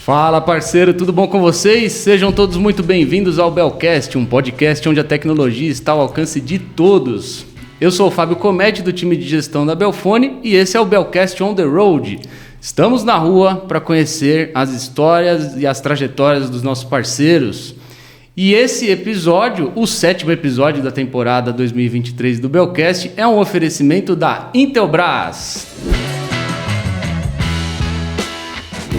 Fala, parceiro, tudo bom com vocês? Sejam todos muito bem-vindos ao Belcast, um podcast onde a tecnologia está ao alcance de todos. Eu sou o Fábio Comete, do time de gestão da Belfone, e esse é o Belcast on the Road. Estamos na rua para conhecer as histórias e as trajetórias dos nossos parceiros. E esse episódio, o 7º episódio da temporada 2023 do Belcast, é um oferecimento da Intelbras.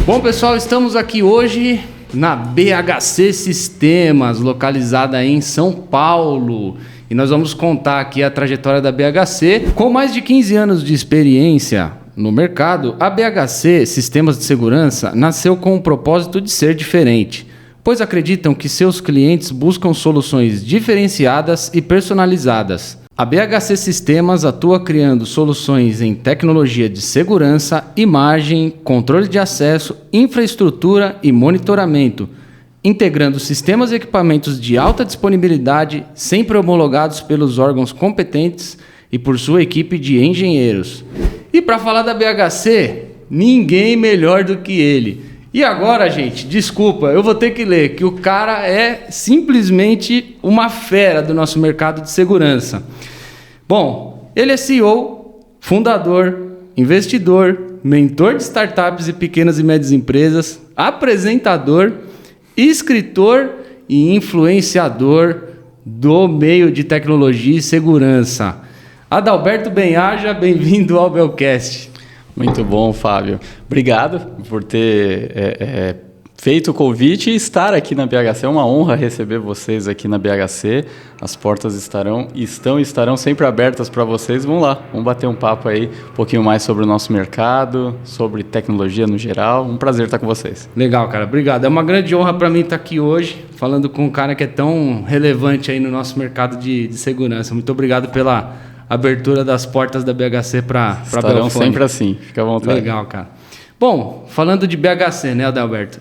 Bom, pessoal, estamos aqui hoje na BHC Sistemas, localizada em São Paulo. E nós vamos contar aqui a trajetória da BHC. Com mais de 15 anos de experiência no mercado, a BHC Sistemas de Segurança nasceu com o propósito de ser diferente, pois acreditam que seus clientes buscam soluções diferenciadas e personalizadas. A BHC Sistemas atua criando soluções em tecnologia de segurança, imagem, controle de acesso, infraestrutura e monitoramento, integrando sistemas e equipamentos de alta disponibilidade, sempre homologados pelos órgãos competentes e por sua equipe de engenheiros. E para falar da BHC, ninguém melhor do que ele. E agora, gente, desculpa, eu vou ter que ler, que o cara é simplesmente uma fera do nosso mercado de segurança. Bom, ele é CEO, fundador, investidor, mentor de startups e pequenas e médias empresas, apresentador, escritor e influenciador do meio de tecnologia e segurança. Adalberto Benhaja, bem-vindo ao Belcast. Muito bom, Fábio. Obrigado por ter feito o convite e estar aqui na BHC. É uma honra receber vocês aqui na BHC. As portas estarão sempre abertas para vocês. Vamos lá, vamos bater um papo aí, um pouquinho mais sobre o nosso mercado, sobre tecnologia no geral. Um prazer estar com vocês. Legal, cara. Obrigado. É uma grande honra para mim estar aqui hoje, falando com um cara que é tão relevante aí no nosso mercado de segurança. Muito obrigado pela abertura das portas da BHC para Belfone. Estarão sempre assim, fica à vontade. Legal, cara. Bom, falando de BHC, né, Adalberto?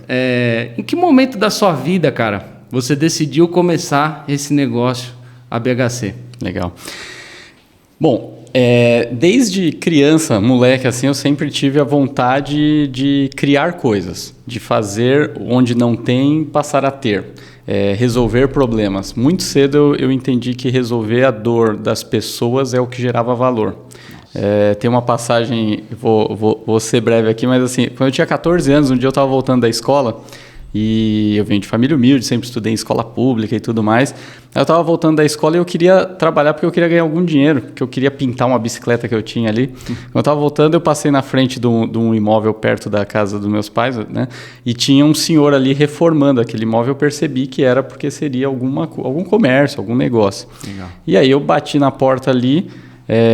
Em que momento da sua vida, cara, você decidiu começar esse negócio, a BHC? Legal. Bom, desde criança, moleque, assim, eu sempre tive a vontade de criar coisas, de fazer onde não tem, passar a ter. Resolver problemas. Muito cedo eu entendi que resolver a dor das pessoas é o que gerava valor. Tem uma passagem, vou ser breve aqui, mas assim, quando eu tinha 14 anos, um dia eu estava voltando da escola e eu venho de família humilde, sempre estudei em escola pública e tudo mais. Eu estava voltando da escola e eu queria trabalhar porque eu queria ganhar algum dinheiro, porque eu queria pintar uma bicicleta que eu tinha ali. Quando eu estava voltando, eu passei na frente de um imóvel perto da casa dos meus pais, né? E tinha um senhor ali reformando aquele imóvel. Eu percebi que era porque seria algum comércio, algum negócio. Legal. E aí eu bati na porta ali,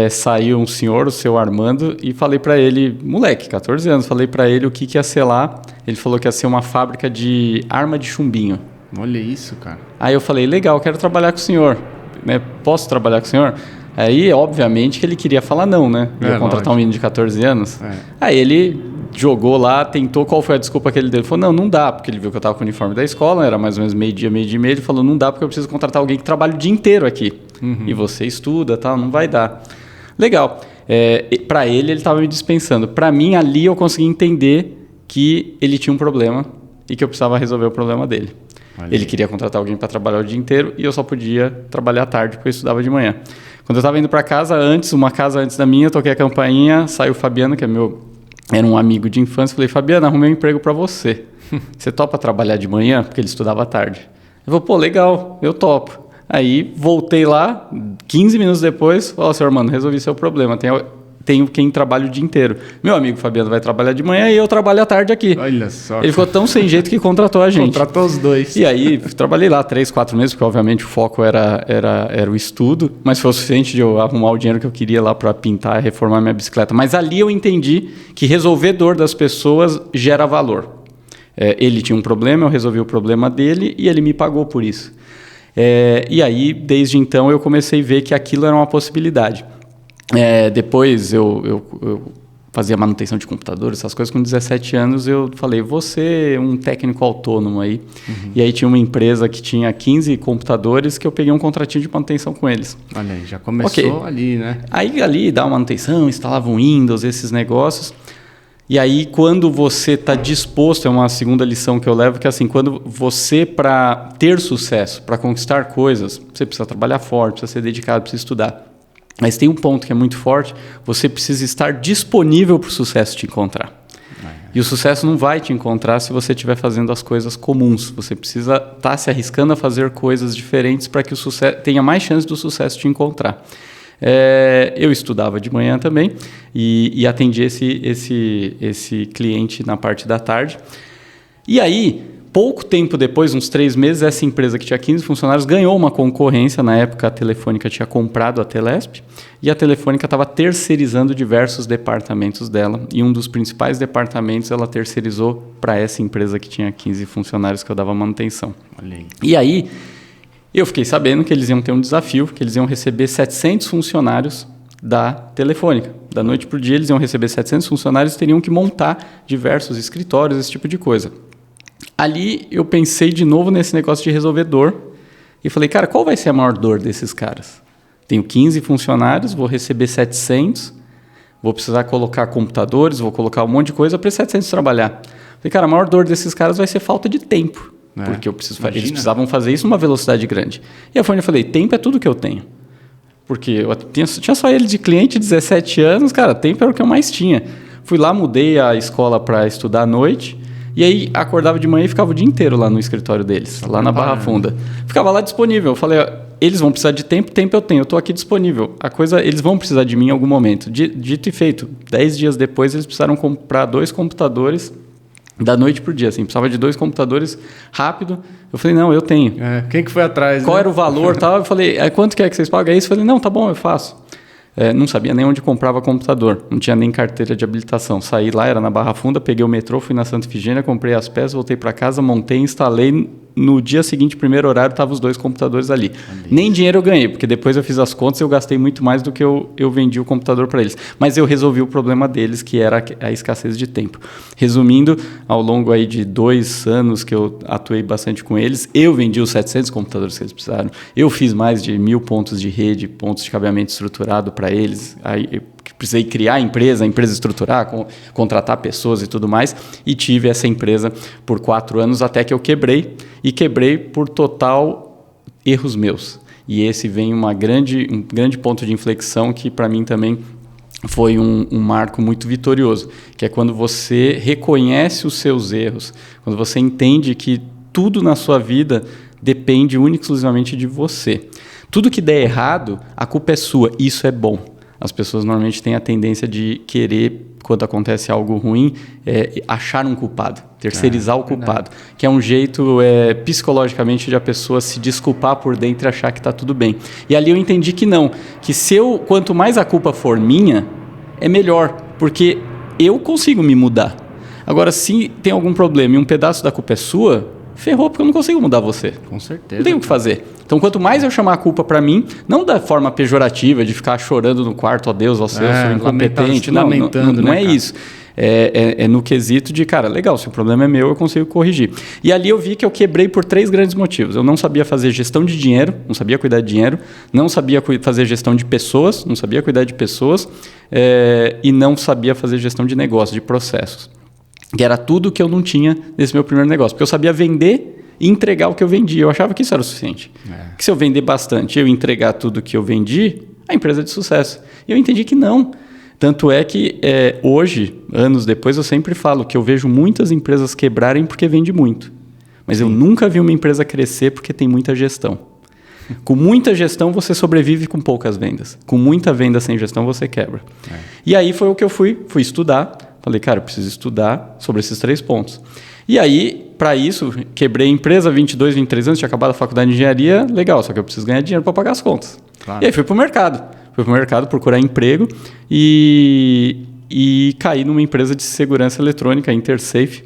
saiu um senhor, o seu Armando, e falei para ele, moleque, 14 anos, falei para ele o que ia ser lá. Ele falou que ia ser uma fábrica de arma de chumbinho. Olha isso, cara. Aí eu falei, legal, quero trabalhar com o senhor, né? Posso trabalhar com o senhor? Aí, obviamente, que ele queria falar não, né? Ia contratar um menino de 14 anos. Aí ele jogou lá, tentou, qual foi a desculpa que ele deu? Ele falou, não dá, porque ele viu que eu estava com o uniforme da escola, era mais ou menos meio dia e meio. Ele falou, não dá porque eu preciso contratar alguém que trabalha o dia inteiro aqui. E você estuda, tal, não vai dar. Legal. Para ele estava me dispensando. Para mim, ali eu consegui entender que ele tinha um problema e que eu precisava resolver o problema dele. Ele queria contratar alguém para trabalhar o dia inteiro e eu só podia trabalhar à tarde porque eu estudava de manhã. Quando eu estava indo para casa, uma casa antes da minha, eu toquei a campainha, saiu o Fabiano, que era um amigo de infância, falei, Fabiano, arrumei um emprego para você. Você topa trabalhar de manhã? Porque ele estudava à tarde. Ele falou, pô, legal, eu topo. Aí voltei lá, 15 minutos depois, falei, senhor, mano, resolvi seu problema, tenho quem trabalha o dia inteiro. Meu amigo Fabiano vai trabalhar de manhã e eu trabalho à tarde aqui. Olha só. Ele ficou tão sem jeito que contratou a gente. Contratou os dois. E aí, trabalhei lá 3, 4 meses, porque obviamente o foco era o estudo, mas foi o suficiente de eu arrumar o dinheiro que eu queria lá para pintar e reformar minha bicicleta. Mas ali eu entendi que resolver dor das pessoas gera valor. Ele tinha um problema, eu resolvi o problema dele e ele me pagou por isso. E aí, desde então, eu comecei a ver que aquilo era uma possibilidade. Depois eu fazia manutenção de computadores, essas coisas. Com 17 anos eu falei, vou ser um técnico autônomo aí. E aí tinha uma empresa que tinha 15 computadores que eu peguei um contratinho de manutenção com eles. Olha aí, já começou ali, né? Aí ali dá uma manutenção, instalava um Windows, esses negócios. E aí, quando você está disposto, é uma segunda lição que eu levo, que é assim, quando você, para ter sucesso, para conquistar coisas, você precisa trabalhar forte, precisa ser dedicado, precisa estudar. Mas tem um ponto que é muito forte, você precisa estar disponível para o sucesso te encontrar. E o sucesso não vai te encontrar se você estiver fazendo as coisas comuns. Você precisa estar se arriscando a fazer coisas diferentes para que o sucesso tenha mais chance do sucesso te encontrar. Eu estudava de manhã também e atendi esse cliente na parte da tarde. E aí, pouco tempo depois, uns 3 meses, essa empresa que tinha 15 funcionários ganhou uma concorrência. Na época, a Telefônica tinha comprado a Telesp e a Telefônica estava terceirizando diversos departamentos dela. E um dos principais departamentos ela terceirizou para essa empresa que tinha 15 funcionários que eu dava manutenção. Olha aí. E aí, eu fiquei sabendo que eles iam ter um desafio, que eles iam receber 700 funcionários da Telefônica. Da noite para o dia, eles iam receber 700 funcionários e teriam que montar diversos escritórios, esse tipo de coisa. Ali, eu pensei de novo nesse negócio de resolver dor e falei, cara, qual vai ser a maior dor desses caras? Tenho 15 funcionários, vou receber 700, vou precisar colocar computadores, vou colocar um monte de coisa para esses 700 trabalhar. Falei, cara, a maior dor desses caras vai ser falta de tempo. Porque eles precisavam fazer isso numa velocidade grande. E eu falei, tempo é tudo que eu tenho. Porque eu tinha só ele de cliente, 17 anos, cara, tempo era o que eu mais tinha. Fui lá, mudei a escola para estudar à noite, e aí acordava de manhã e ficava o dia inteiro lá no escritório deles, lá na Barra Funda. Ficava lá disponível. Eu falei, eles vão precisar de tempo eu tenho, eu estou aqui disponível. Eles vão precisar de mim em algum momento. Dito e feito, 10 dias depois eles precisaram comprar 2 computadores da noite pro dia, assim, precisava de 2 computadores rápido. Eu falei, não, eu tenho. Quem que foi atrás? Qual era o valor? Tal? Eu falei, quanto que é que vocês pagam? Aí eu falei, não, tá bom, eu faço. Não sabia nem onde comprava computador, não tinha nem carteira de habilitação. Saí lá, era na Barra Funda, peguei o metrô, fui na Santa Efigênia, comprei as peças, voltei para casa, montei, instalei. No dia seguinte, primeiro horário, estavam os 2 computadores ali. Nem dinheiro eu ganhei, porque depois eu fiz as contas e eu gastei muito mais do que eu vendi o computador para eles. Mas eu resolvi o problema deles, que era a escassez de tempo. Resumindo, ao longo aí de 2 anos que eu atuei bastante com eles, eu vendi os 700 computadores que eles precisaram. Eu fiz mais de 1.000 pontos de rede, pontos de cabeamento estruturado para eles. Aí eu precisei criar a empresa estruturar, contratar pessoas e tudo mais. E tive essa empresa por 4 anos até que eu quebrei. E quebrei por total erros meus. E esse vem um grande ponto de inflexão que para mim também foi um marco muito vitorioso, que é quando você reconhece os seus erros, quando você entende que tudo na sua vida depende única e exclusivamente de você. Tudo que der errado, a culpa é sua. Isso é bom. As pessoas normalmente têm a tendência de querer, quando acontece algo ruim, achar um culpado, terceirizar o culpado, que é um jeito psicologicamente de a pessoa se desculpar por dentro e achar que está tudo bem. E ali eu entendi que não, que quanto mais a culpa for minha, é melhor, porque eu consigo me mudar. Agora, se tem algum problema e um pedaço da culpa é sua, ferrou, porque eu não consigo mudar você. Com certeza. Não tem o que fazer. Então, quanto mais eu chamar a culpa para mim, não da forma pejorativa, de ficar chorando no quarto, ó Deus, ó céu, eu sou incompetente. Não é isso. É no quesito de, cara, legal, se o problema é meu, eu consigo corrigir. E ali eu vi que eu quebrei por 3 grandes motivos. Eu não sabia fazer gestão de dinheiro, não sabia cuidar de dinheiro, não sabia fazer gestão de pessoas, não sabia cuidar de pessoas, e não sabia fazer gestão de negócio, de processos. Que era tudo que eu não tinha nesse meu primeiro negócio. Porque eu sabia vender e entregar o que eu vendia. Eu achava que isso era o suficiente. Que se eu vender bastante e eu entregar tudo que eu vendi, a empresa é de sucesso. E eu entendi que não. Tanto é que hoje, anos depois, eu sempre falo que eu vejo muitas empresas quebrarem porque vende muito. Mas eu nunca vi uma empresa crescer porque tem muita gestão. Com muita gestão, você sobrevive com poucas vendas. Com muita venda sem gestão, você quebra. E aí foi o que eu fui estudar. Falei, cara, eu preciso estudar sobre esses 3 pontos. E aí, para isso, quebrei a empresa, 22, 23 anos, tinha acabado a faculdade de engenharia, legal, só que eu preciso ganhar dinheiro para pagar as contas. Claro. E aí fui para o mercado. Fui para o mercado procurar emprego e caí numa empresa de segurança eletrônica, Intersafe.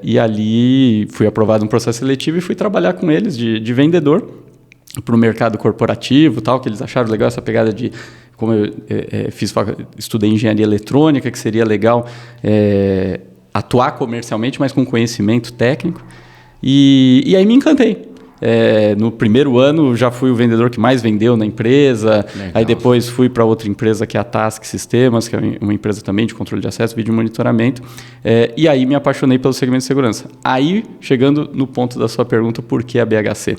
E ali fui aprovado um processo seletivo e fui trabalhar com eles de vendedor para o mercado corporativo, tal, que eles acharam legal essa pegada de... Como eu estudei engenharia eletrônica, que seria legal atuar comercialmente, mas com conhecimento técnico. E aí me encantei. No primeiro ano já fui o vendedor que mais vendeu na empresa. Legal. Aí depois fui para outra empresa que é a Task Sistemas, que é uma empresa também de controle de acesso, vídeo monitoramento. E aí me apaixonei pelo segmento de segurança. Aí, chegando no ponto da sua pergunta, por que a BHC?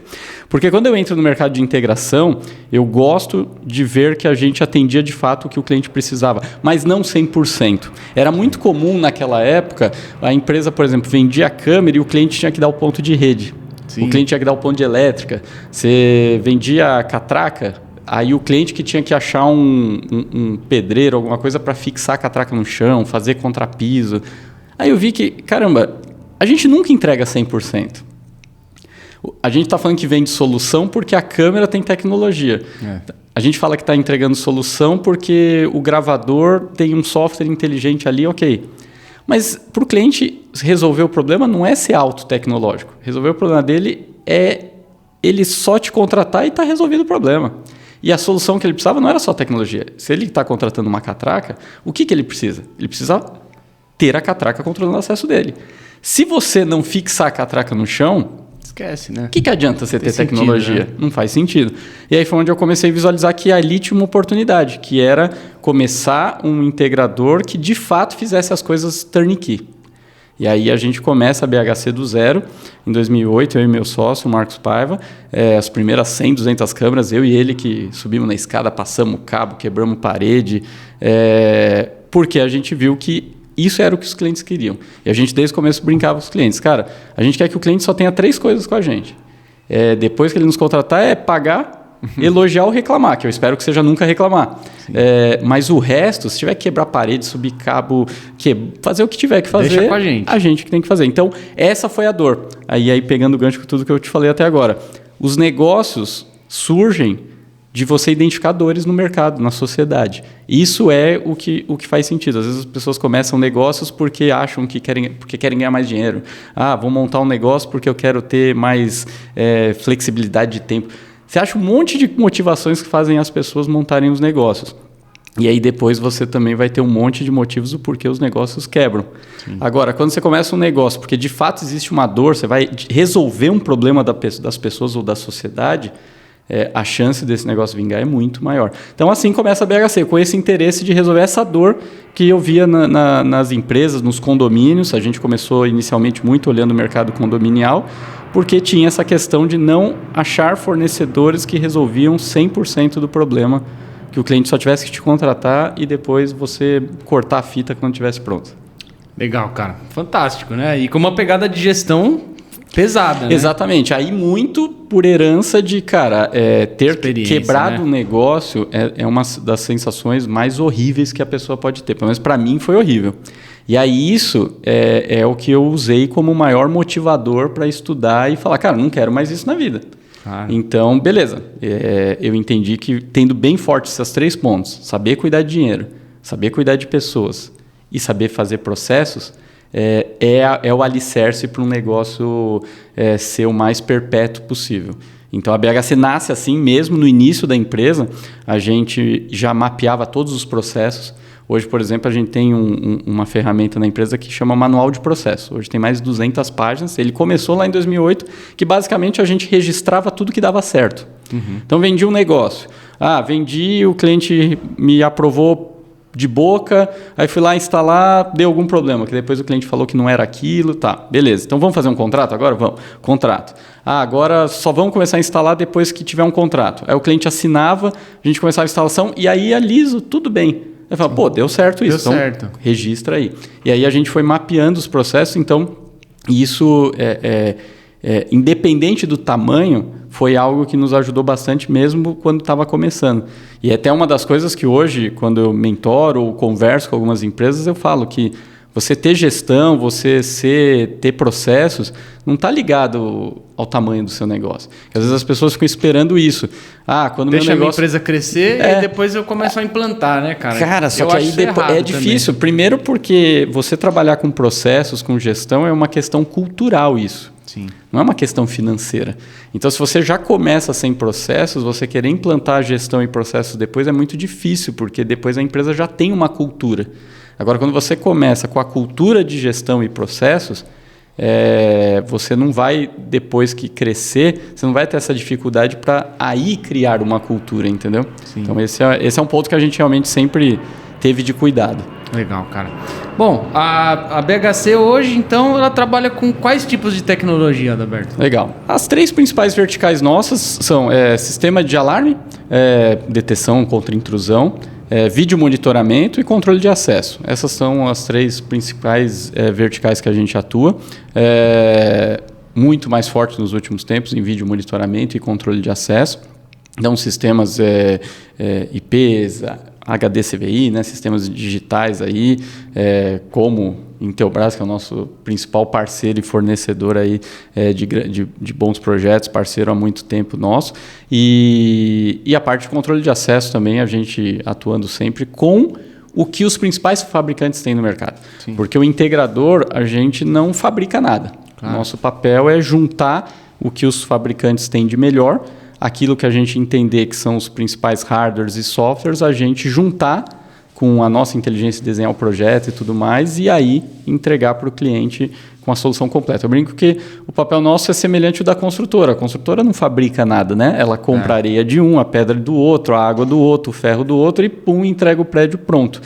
Porque quando eu entro no mercado de integração, eu gosto de ver que a gente atendia de fato o que o cliente precisava, mas não 100%. Era muito comum naquela época, a empresa, por exemplo, vendia a câmera e o cliente tinha que dar o ponto de rede. Sim. O cliente tinha que dar o ponto de elétrica. Você vendia a catraca, aí o cliente que tinha que achar um pedreiro, alguma coisa para fixar a catraca no chão, fazer contrapiso. Aí eu vi que, caramba, a gente nunca entrega 100%. A gente está falando que vende solução porque a câmera tem tecnologia. A gente fala que está entregando solução porque o gravador tem um software inteligente ali, ok. Mas para o cliente resolver o problema não é ser auto-tecnológico. Resolver o problema dele é ele só te contratar e está resolvido o problema. E a solução que ele precisava não era só tecnologia. Se ele está contratando uma catraca, o que ele precisa? Ele precisa ter a catraca controlando o acesso dele. Se você não fixar a catraca no chão, esquece, né? O que adianta você ter tecnologia? Né? Não faz sentido. E aí foi onde eu comecei a visualizar que ali tinha uma oportunidade, que era começar um integrador que de fato fizesse as coisas turnkey. E aí a gente começa a BHC do zero. Em 2008, eu e meu sócio, o Marcos Paiva, as primeiras 100, 200 câmeras, eu e ele que subimos na escada, passamos o cabo, quebramos parede, porque a gente viu que isso era o que os clientes queriam. E a gente, desde o começo, brincava com os clientes. Cara, a gente quer que o cliente só tenha 3 coisas com a gente. Depois que ele nos contratar, é pagar, elogiar ou reclamar, que eu espero que seja nunca reclamar. Mas o resto, se tiver que quebrar parede, subir cabo, fazer o que tiver que fazer, deixa com a gente que tem que fazer. Então, essa foi a dor. Aí pegando o gancho com tudo que eu te falei até agora. Os negócios surgem de você identificar dores no mercado, na sociedade. Isso é o que faz sentido. Às vezes as pessoas começam negócios porque acham que querem ganhar mais dinheiro. Vou montar um negócio porque eu quero ter mais flexibilidade de tempo. Você acha um monte de motivações que fazem as pessoas montarem os negócios. E aí depois você também vai ter um monte de motivos do porquê os negócios quebram. Sim. Agora, quando você começa um negócio, porque de fato existe uma dor, você vai resolver um problema das pessoas ou da sociedade, a chance desse negócio vingar é muito maior. Então, assim começa a BHC, com esse interesse de resolver essa dor que eu via nas empresas, nos condomínios. A gente começou inicialmente muito olhando o mercado condominial, porque tinha essa questão de não achar fornecedores que resolviam 100% do problema, que o cliente só tivesse que te contratar e depois você cortar a fita quando estivesse pronto. Legal, cara. Fantástico, né? E com uma pegada de gestão pesada, né? Exatamente. Aí muito por herança de, ter quebrado o negócio é uma das sensações mais horríveis que a pessoa pode ter. Pelo menos para mim foi horrível. E aí isso é o que eu usei como maior motivador para estudar e falar, cara, não quero mais isso na vida. Então, beleza. Eu entendi que tendo bem forte esses 3 pontos, saber cuidar de dinheiro, saber cuidar de pessoas e saber fazer processos, é o alicerce para um negócio ser o mais perpétuo possível. Então, a BHC nasce assim mesmo no início da empresa, a gente já mapeava todos os processos. Hoje, por exemplo, a gente tem uma ferramenta na empresa que chama Manual de Processo. Hoje tem mais de 200 páginas. Ele começou lá em 2008, que basicamente a gente registrava tudo que dava certo. Uhum. Então, vendi um negócio. Vendi, o cliente me aprovou de boca, aí fui lá instalar, deu algum problema, que depois o cliente falou que não era aquilo, tá, beleza. Então vamos fazer um contrato agora? Vamos. Contrato. Agora só vamos começar a instalar depois que tiver um contrato. Aí o cliente assinava, a gente começava a instalação e aí ia liso, tudo bem. Aí fala, deu certo isso. Deu certo. Então, registra aí. E aí a gente foi mapeando os processos, então isso independente do tamanho, foi algo que nos ajudou bastante mesmo quando estava começando. E até uma das coisas que hoje, quando eu mentoro ou converso com algumas empresas, eu falo que você ter gestão, ter processos, não está ligado ao tamanho do seu negócio. Às vezes as pessoas ficam esperando isso. Quando deixa meu negócio... a minha empresa crescer e depois eu começo a implantar, né, cara? Cara, só que aí depois é difícil. Também. Primeiro porque você trabalhar com processos, com gestão, é uma questão cultural isso. Sim. Não é uma questão financeira. Então, se você já começa sem processos, você querer implantar a gestão e processos depois é muito difícil, porque depois a empresa já tem uma cultura. Agora, quando você começa com a cultura de gestão e processos, você não vai, depois que crescer, você não vai ter essa dificuldade para aí criar uma cultura, entendeu? Sim. Então esse é um ponto que a gente realmente sempre teve de cuidado. Legal, cara. Bom, a BHC hoje, então, ela trabalha com quais tipos de tecnologia, Adalberto? Legal. As 3 principais verticais nossas são sistema de alarme, detecção contra intrusão, vídeo monitoramento e controle de acesso. Essas são as 3 principais verticais que a gente atua. Muito mais forte nos últimos tempos em vídeo monitoramento e controle de acesso. Então, sistemas IPs, HDCVI, né, sistemas digitais aí, como Intelbras, que é o nosso principal parceiro e fornecedor aí, de bons projetos, parceiro há muito tempo nosso. E a parte de controle de acesso também, a gente atuando sempre com o que os principais fabricantes têm no mercado. Sim. Porque o integrador, a gente não fabrica nada. Claro. Nosso papel é juntar o que os fabricantes têm de melhor, aquilo que a gente entender que são os principais hardwares e softwares, a gente juntar com a nossa inteligência, desenhar o projeto e tudo mais, e aí entregar para o cliente com a solução completa. Eu brinco que o papel nosso é semelhante ao da construtora. A construtora não fabrica nada, né? Ela compra a areia de um, a pedra do outro, a água do outro, o ferro do outro e pum, entrega o prédio pronto.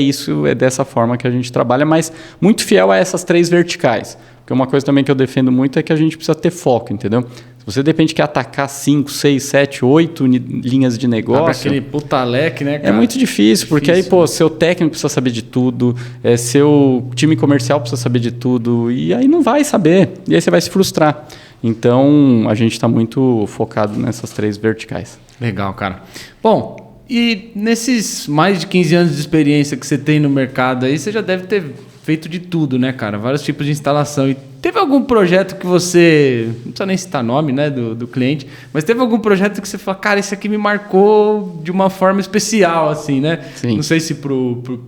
Isso, é dessa forma que a gente trabalha, mas muito fiel a essas 3 verticais. Porque uma coisa também que eu defendo muito é que a gente precisa ter foco, entendeu? Se você de repente quer atacar 5, 6, 7, 8 linhas de negócio... Abre aquele puta leque, né, cara? É muito difícil, porque aí, seu técnico precisa saber de tudo, seu time comercial precisa saber de tudo, e aí não vai saber, e aí você vai se frustrar. Então, a gente está muito focado nessas 3 verticais. Legal, cara. Bom, e nesses mais de 15 anos de experiência que você tem no mercado aí, você já deve ter feito de tudo, né, cara? Vários tipos de instalação. E teve algum projeto que você... Não precisa nem citar nome, né, do cliente, mas teve algum projeto que você falou, cara, esse aqui me marcou de uma forma especial, assim, né? Sim. Não sei se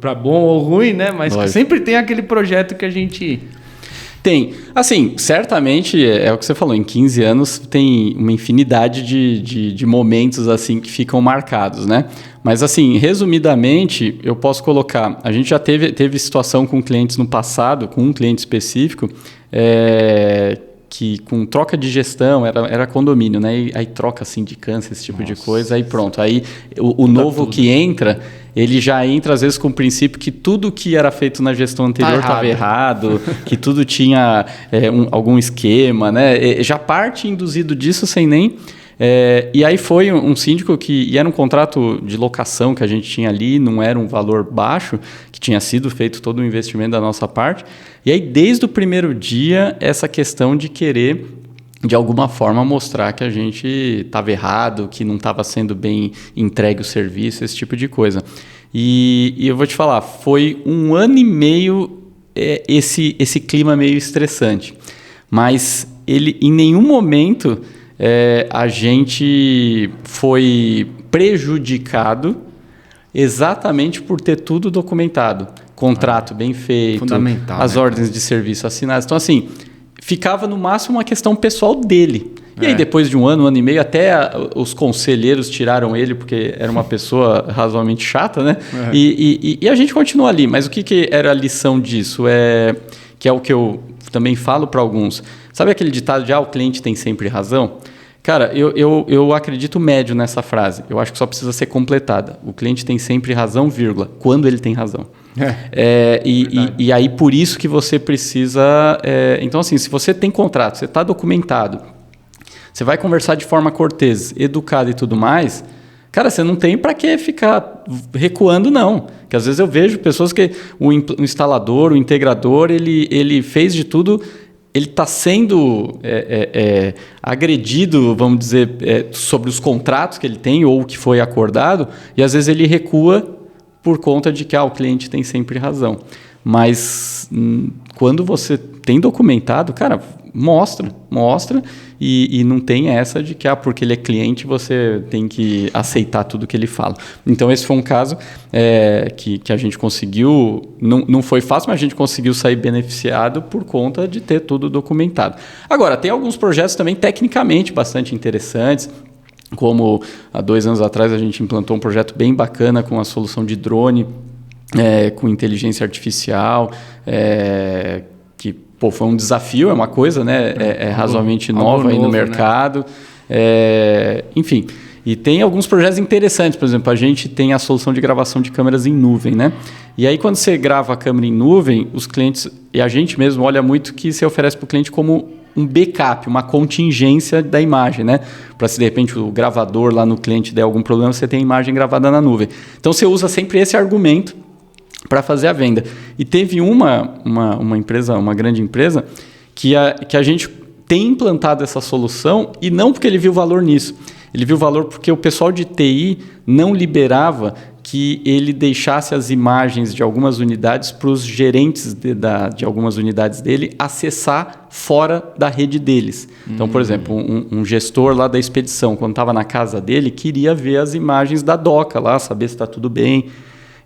para bom ou ruim, né? Mas sempre tem aquele projeto que a gente... Tem. Assim, certamente, é o que você falou, em 15 anos tem uma infinidade de momentos assim que ficam marcados, né? Mas assim, resumidamente, eu posso colocar... A gente já teve situação com clientes no passado, com um cliente específico, que com troca de gestão, era condomínio, né? E aí troca sindicância, esse tipo de coisa, aí pronto. Aí o novo que entra... Ele já entra, às vezes, com o princípio que tudo que era feito na gestão anterior estava errado, que tudo tinha algum esquema, né? Já parte induzido disso sem nem... e aí foi um síndico e era um contrato de locação que a gente tinha ali, não era um valor baixo, que tinha sido feito todo o investimento da nossa parte. E aí, desde o primeiro dia, essa questão de querer... de alguma forma mostrar que a gente estava errado, que não estava sendo bem entregue o serviço, esse tipo de coisa. E eu vou te falar, foi 1 ano e meio esse clima meio estressante. Mas ele, em nenhum momento a gente foi prejudicado exatamente por ter tudo documentado. Contrato bem feito, as ordens de serviço assinadas. Então, assim... ficava no máximo uma questão pessoal dele. E aí, depois de 1 ano e meio, até os conselheiros tiraram ele, porque era uma pessoa razoavelmente chata, né? E a gente continua ali. Mas o que era a lição disso? Que é o que eu também falo para alguns. Sabe aquele ditado de o cliente tem sempre razão? Cara, eu acredito médio nessa frase. Eu acho que só precisa ser completada. O cliente tem sempre razão, vírgula, quando ele tem razão. E aí, por isso que você precisa... então, assim, se você tem contrato, você está documentado, você vai conversar de forma cortês, educada e tudo mais, cara, você não tem para que ficar recuando, não. Porque às vezes eu vejo pessoas que o instalador, o integrador, ele fez de tudo... ele está sendo agredido, vamos dizer, sobre os contratos que ele tem ou o que foi acordado, e às vezes ele recua por conta de que o cliente tem sempre razão. Mas quando você tem documentado, cara, mostra e não tem essa de que porque ele é cliente você tem que aceitar tudo que ele fala. Então esse foi um caso que a gente conseguiu, não foi fácil, mas a gente conseguiu sair beneficiado por conta de ter tudo documentado. Agora, tem alguns projetos também tecnicamente bastante interessantes, como há 2 anos atrás a gente implantou um projeto bem bacana com a solução de drone, com inteligência artificial, que foi um desafio, é uma coisa, né? É razoavelmente nova aí no mercado. Né? Enfim, e tem alguns projetos interessantes. Por exemplo, a gente tem a solução de gravação de câmeras em nuvem, né? E aí, quando você grava a câmera em nuvem, os clientes, e a gente mesmo olha muito que você oferece para o cliente como um backup, uma contingência da imagem, né? Para se de repente o gravador lá no cliente der algum problema, você tem a imagem gravada na nuvem. Então você usa sempre esse argumento para fazer a venda. E teve uma empresa, uma grande empresa, que a gente tem implantado essa solução, e não porque ele viu valor nisso. Ele viu valor porque o pessoal de TI não liberava que ele deixasse as imagens de algumas unidades para os gerentes de algumas unidades dele acessar fora da rede deles. Então, por exemplo, um gestor lá da expedição, quando estava na casa dele, queria ver as imagens da doca lá, saber se está tudo bem,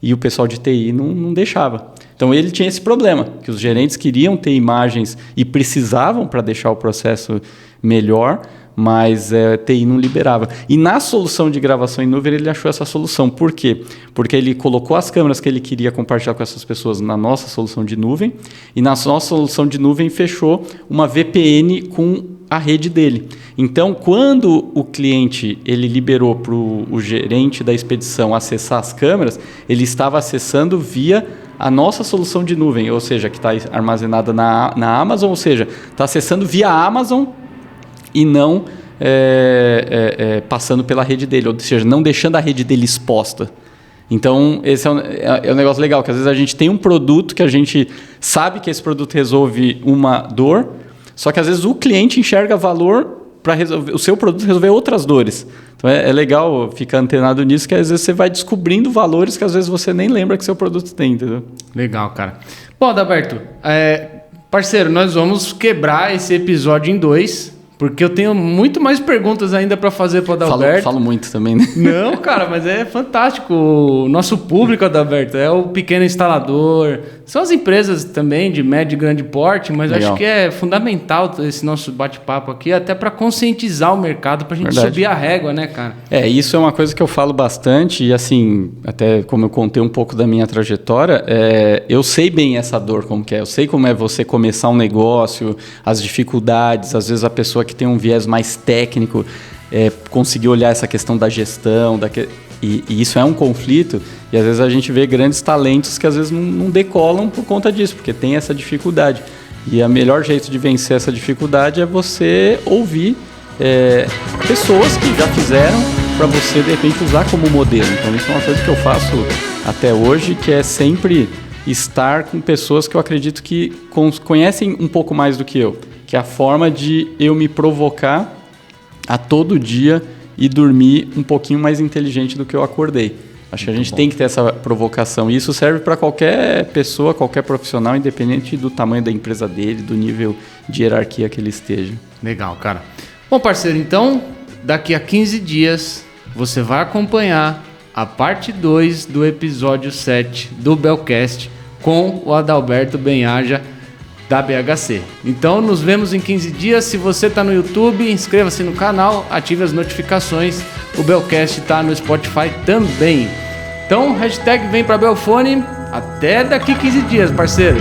e o pessoal de TI não deixava. Então, ele tinha esse problema, que os gerentes queriam ter imagens e precisavam para deixar o processo melhor, mas TI não liberava. E na solução de gravação em nuvem, ele achou essa solução. Por quê? Porque ele colocou as câmeras que ele queria compartilhar com essas pessoas na nossa solução de nuvem, e na nossa solução de nuvem fechou uma VPN com a rede dele. Então, quando o cliente ele liberou para o gerente da expedição acessar as câmeras, ele estava acessando via a nossa solução de nuvem, ou seja, que está armazenada na Amazon, ou seja, está acessando via Amazon e não passando pela rede dele, ou seja, não deixando a rede dele exposta. Então, esse é um negócio legal, que às vezes a gente tem um produto que a gente sabe que esse produto resolve uma dor, só que às vezes o cliente enxerga valor para resolver o seu produto resolver outras dores. Então, é legal ficar antenado nisso, que às vezes você vai descobrindo valores que às vezes você nem lembra que seu produto tem, entendeu? Legal, cara. Bom, Adalberto, parceiro, nós vamos quebrar esse episódio em 2, porque eu tenho muito mais perguntas ainda para fazer para o Adalberto. Falo muito também, né? Não, cara, mas é fantástico. O nosso público, Adalberto, é o pequeno instalador. São as empresas também de médio e grande porte, mas acho que é fundamental esse nosso bate-papo aqui, até para conscientizar o mercado, para a gente subir a régua, né, cara? Isso é uma coisa que eu falo bastante, e assim, até como eu contei um pouco da minha trajetória, eu sei bem essa dor, como que é. Eu sei como é você começar um negócio, as dificuldades, às vezes a pessoa que tem um viés mais técnico, conseguir olhar essa questão da gestão, e isso é um conflito, e às vezes a gente vê grandes talentos que às vezes não decolam por conta disso, porque tem essa dificuldade. E o melhor jeito de vencer essa dificuldade é você ouvir pessoas que já fizeram, para você de repente usar como modelo. Então isso é uma coisa que eu faço até hoje, que é sempre estar com pessoas que eu acredito que conhecem um pouco mais do que eu, que é a forma de eu me provocar a todo dia e dormir um pouquinho mais inteligente do que eu acordei. Acho que a gente tem que ter essa provocação. E isso serve para qualquer pessoa, qualquer profissional, independente do tamanho da empresa dele, do nível de hierarquia que ele esteja. Legal, cara. Bom, parceiro, então, daqui a 15 dias, você vai acompanhar a parte 2 do episódio 7 do Bellcast com o Adalberto Benhaja, da BHC. Então, nos vemos em 15 dias. Se você está no YouTube, inscreva-se no canal, ative as notificações. O Bellcast está no Spotify também. Então, hashtag vem pra Belfone. Até daqui 15 dias, parceiro.